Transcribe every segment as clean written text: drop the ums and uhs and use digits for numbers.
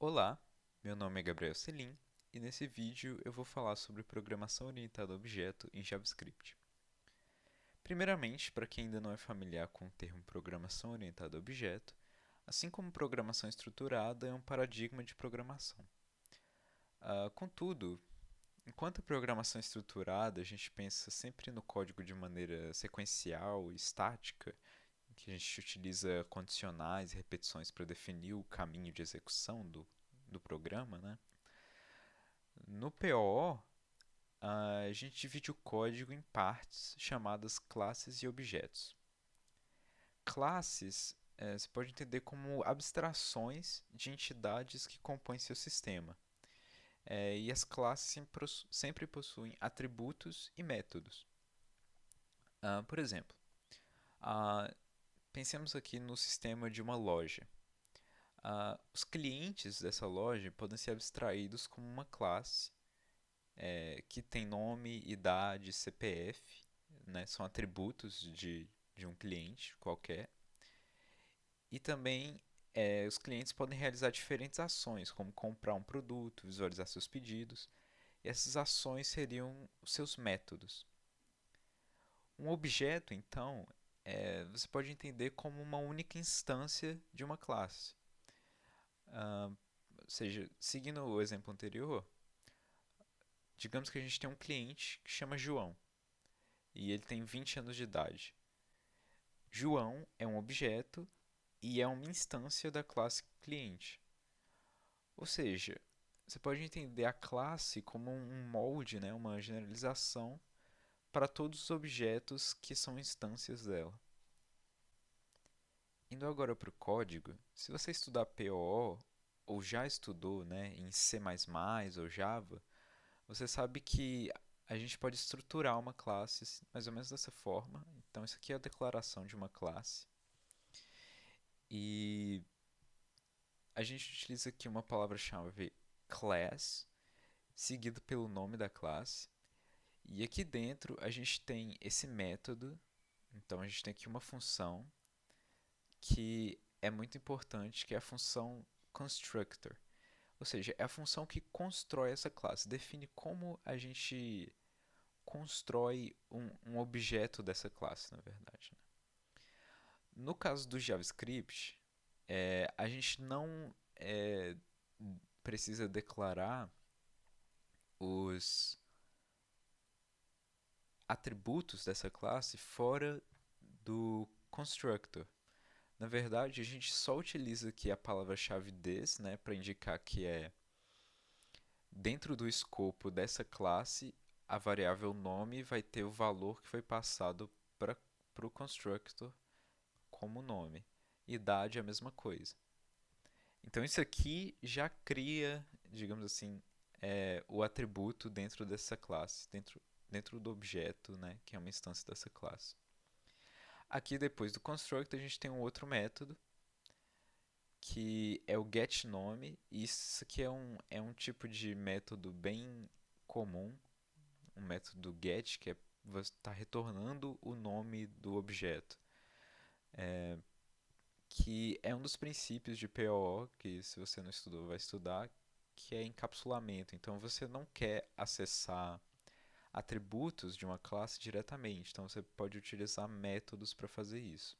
Olá, meu nome é Gabriel Selim e nesse vídeo eu vou falar sobre programação orientada a objeto em JavaScript. Primeiramente, para quem ainda não é familiar com o termo programação orientada a objeto, assim como programação estruturada é um paradigma de programação. Contudo, enquanto a programação estruturada a gente pensa sempre no código de maneira sequencial e estática, em que a gente utiliza condicionais e repetições para definir o caminho de execução do programa, né? No PO, a gente divide o código em partes chamadas classes e objetos. Classes você pode entender como abstrações de entidades que compõem seu sistema. E as classes sempre possuem atributos e métodos. Por exemplo, ah, pensemos aqui no sistema de uma loja. Os clientes dessa loja podem ser abstraídos como uma classe que tem nome, idade, CPF, né, são atributos de um cliente qualquer. E também os clientes podem realizar diferentes ações, como comprar um produto, visualizar seus pedidos. E essas ações seriam os seus métodos. Um objeto, então, você pode entender como uma única instância de uma classe. Ou seja, seguindo o exemplo anterior, digamos que a gente tem um cliente que chama João e ele tem 20 anos de idade. João é um objeto e é uma instância da classe cliente. Ou seja, você pode entender a classe como um molde, né, uma generalização para todos os objetos que são instâncias dela. Indo agora para o código, se você estudar POO ou já estudou, né, em C++ ou Java, você sabe que a gente pode estruturar uma classe mais ou menos dessa forma. Então, isso aqui é a declaração de uma classe. E a gente utiliza aqui uma palavra-chave class, seguido pelo nome da classe. E aqui dentro a gente tem esse método. Então, a gente tem aqui uma função que é muito importante, que é a função constructor. Ou seja, é a função que constrói essa classe, define como a gente constrói um objeto dessa classe, na verdade. Né? No caso do JavaScript, a gente não precisa declarar os atributos dessa classe fora do constructor. Na verdade, a gente só utiliza aqui a palavra-chave this, né, para indicar que é dentro do escopo dessa classe, a variável nome vai ter o valor que foi passado para o constructor como nome. Idade é a mesma coisa. Então isso aqui já cria, digamos assim, o atributo dentro dessa classe, dentro do objeto, né, que é uma instância dessa classe. Aqui depois do constructor a gente tem um outro método que é o getNome. Isso aqui é um tipo de método bem comum, um método get, que é você está retornando o nome do objeto, que é um dos princípios de POO, que se você não estudou vai estudar, que é encapsulamento. Então você não quer acessar atributos de uma classe diretamente, então você pode utilizar métodos para fazer isso.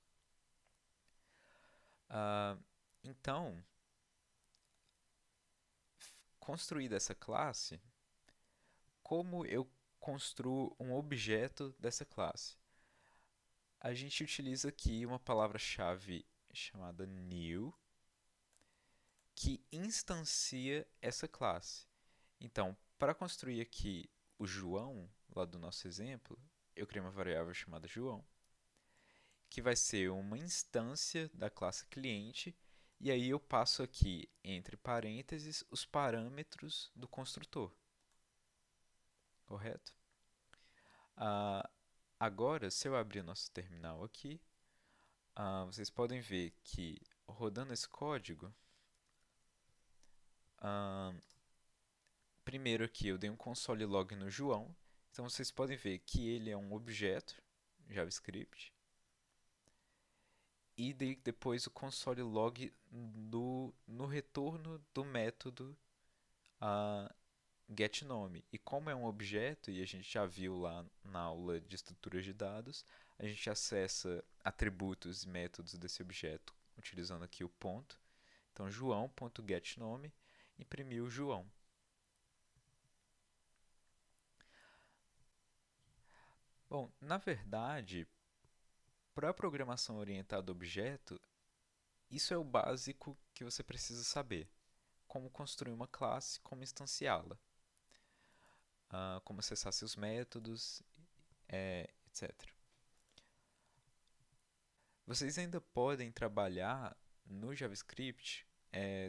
Ah, então, construída essa classe, como eu construo um objeto dessa classe? A gente utiliza aqui uma palavra-chave chamada new, que instancia essa classe. Então, para construir aqui o João, lá do nosso exemplo, eu criei uma variável chamada João, que vai ser uma instância da classe cliente, e aí eu passo aqui, entre parênteses, os parâmetros do construtor. Correto? Ah, agora, se eu abrir nosso terminal aqui, vocês podem ver que rodando esse código, ah, primeiro aqui eu dei um console log no João, então vocês podem ver que ele é um objeto JavaScript e depois o console log no retorno do método a getNome. E como é um objeto, e a gente já viu lá na aula de estruturas de dados, a gente acessa atributos e métodos desse objeto utilizando aqui o ponto. Então, joão.getNome imprimiu João. Bom, na verdade, para a programação orientada a objeto, isso é o básico que você precisa saber. Como construir uma classe, como instanciá-la, como acessar seus métodos, etc. Vocês ainda podem trabalhar no JavaScript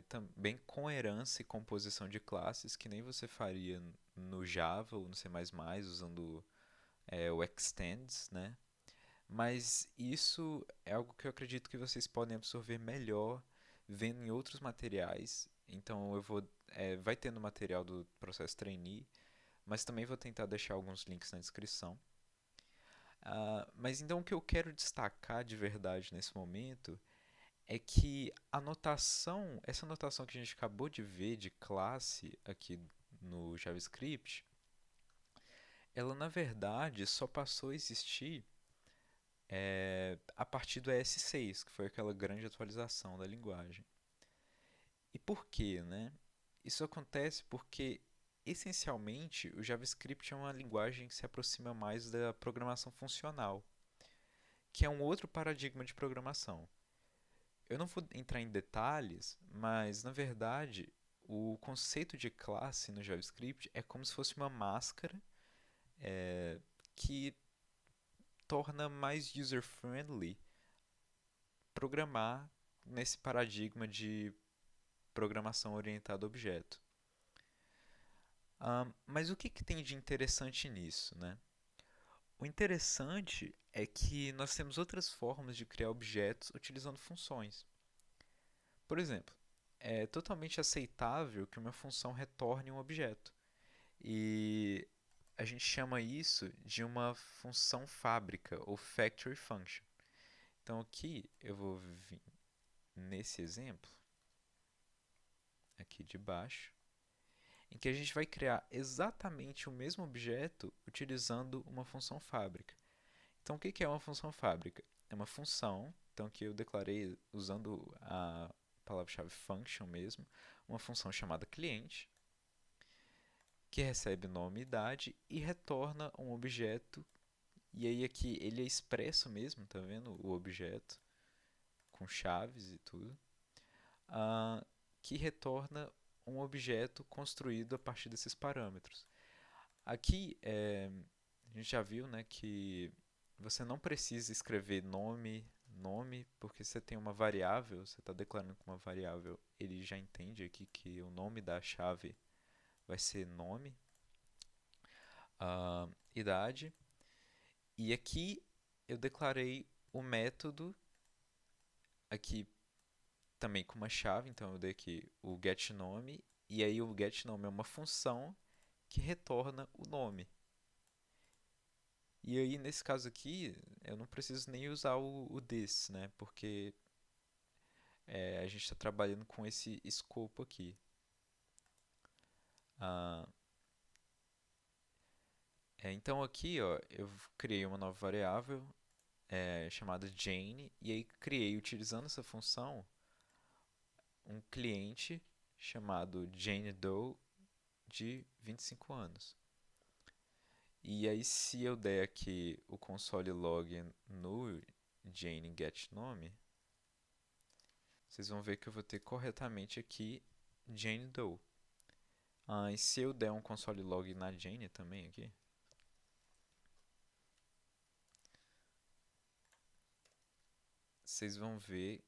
também com herança e composição de classes, que nem você faria no Java ou no C++, usando o extends, né? Mas isso é algo que eu acredito que vocês podem absorver melhor vendo em outros materiais. Então vai ter no material do processo trainee, mas também vou tentar deixar alguns links na descrição. Mas então o que eu quero destacar de verdade nesse momento é que essa notação que a gente acabou de ver de classe aqui no JavaScript, ela na verdade só passou a existir a partir do ES6, que foi aquela grande atualização da linguagem. E por quê, né? Isso acontece porque, essencialmente, o JavaScript é uma linguagem que se aproxima mais da programação funcional, que é um outro paradigma de programação. Eu não vou entrar em detalhes, mas, na verdade, o conceito de classe no JavaScript é como se fosse uma máscara que torna mais user-friendly programar nesse paradigma de programação orientada a objeto. Mas o que tem de interessante nisso, né? O interessante é que nós temos outras formas de criar objetos utilizando funções. Por exemplo, é totalmente aceitável que uma função retorne um objeto. E a gente chama isso de uma função fábrica, ou factory function. Então aqui eu vou vir nesse exemplo, aqui de baixo, em que a gente vai criar exatamente o mesmo objeto utilizando uma função fábrica. Então, o que é uma função fábrica? É uma função, então que eu declarei usando a palavra-chave function mesmo, uma função chamada cliente, que recebe nome e idade e retorna um objeto. E aí aqui ele é expresso mesmo, tá vendo? O objeto com chaves e tudo, que retorna um objeto construído a partir desses parâmetros. Aqui a gente já viu, né, que você não precisa escrever nome, porque você tem uma variável, você está declarando com uma variável, ele já entende aqui que o nome da chave vai ser nome, idade, e aqui eu declarei o método aqui também com uma chave, então eu dei aqui o getNome, e aí o getNome é uma função que retorna o nome. E aí, nesse caso aqui, eu não preciso nem usar o this, né? Porque a gente está trabalhando com esse escopo aqui. Ah, então aqui, ó, eu criei uma nova variável chamada Jane, e aí criei, utilizando essa função, um cliente chamado Jane Doe de 25 anos. E aí, se eu der aqui o console log no Jane getNome, vocês vão ver que eu vou ter corretamente aqui Jane Doe. E se eu der um console log na Jane também aqui, vocês vão ver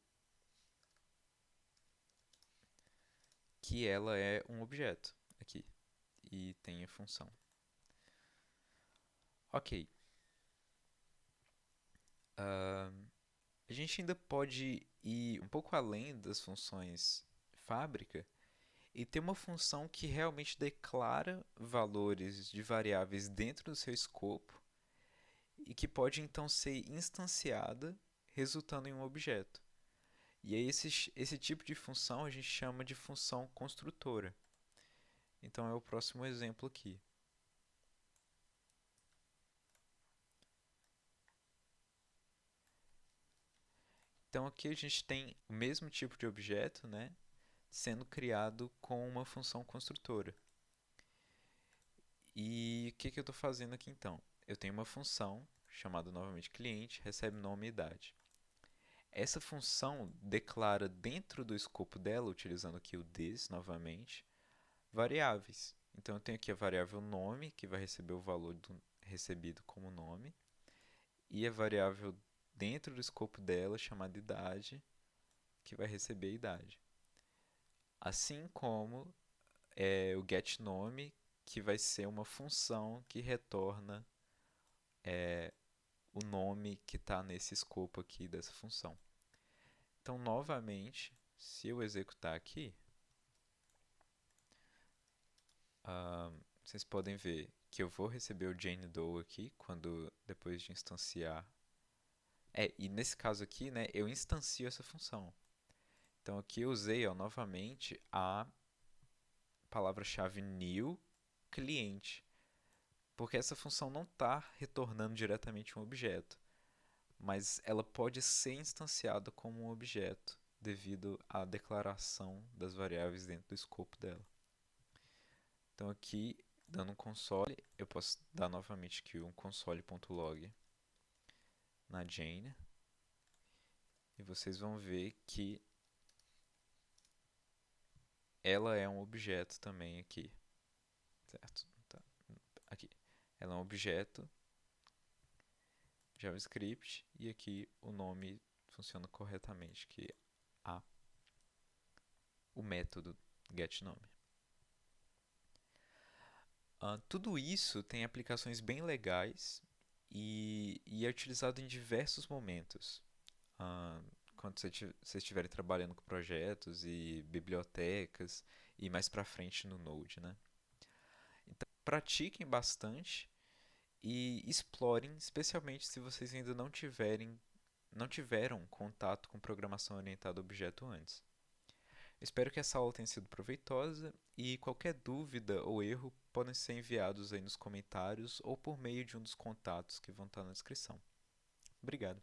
que ela é um objeto aqui e tem a função. Ok. A gente ainda pode ir um pouco além das funções fábrica e ter uma função que realmente declara valores de variáveis dentro do seu escopo e que pode então ser instanciada, resultando em um objeto. E aí esse tipo de função a gente chama de função construtora. Então é o próximo exemplo aqui. Então aqui a gente tem o mesmo tipo de objeto, né, sendo criado com uma função construtora. E o que que eu estou fazendo aqui então? Eu tenho uma função chamada novamente cliente, recebe nome e idade. Essa função declara dentro do escopo dela, utilizando aqui o this novamente, variáveis. Então eu tenho aqui a variável nome, que vai receber o valor recebido como nome, e a variável dentro do escopo dela, chamada idade, que vai receber a idade. Assim como o getNome, que vai ser uma função que retorna o nome que está nesse escopo aqui dessa função. Então, novamente, se eu executar aqui, vocês podem ver que eu vou receber o Jane Doe aqui quando depois de instanciar. E nesse caso aqui, né, eu instancio essa função. Então aqui eu usei novamente a palavra-chave new cliente, porque essa função não está retornando diretamente um objeto, mas ela pode ser instanciada como um objeto devido à declaração das variáveis dentro do escopo dela. Então aqui, dando um console, eu posso dar novamente aqui um console.log na Jane, e vocês vão ver que ela é um objeto também aqui, certo? Tá. Aqui, ela é um objeto JavaScript e aqui o nome funciona corretamente, que é o método getNome. Tudo isso tem aplicações bem legais e é utilizado em diversos momentos. Quando vocês estiverem trabalhando com projetos e bibliotecas e mais para frente no Node, né? Então, pratiquem bastante e explorem, especialmente se vocês ainda não tiveram contato com programação orientada a objeto antes. Espero que essa aula tenha sido proveitosa e qualquer dúvida ou erro podem ser enviados aí nos comentários ou por meio de um dos contatos que vão estar na descrição. Obrigado.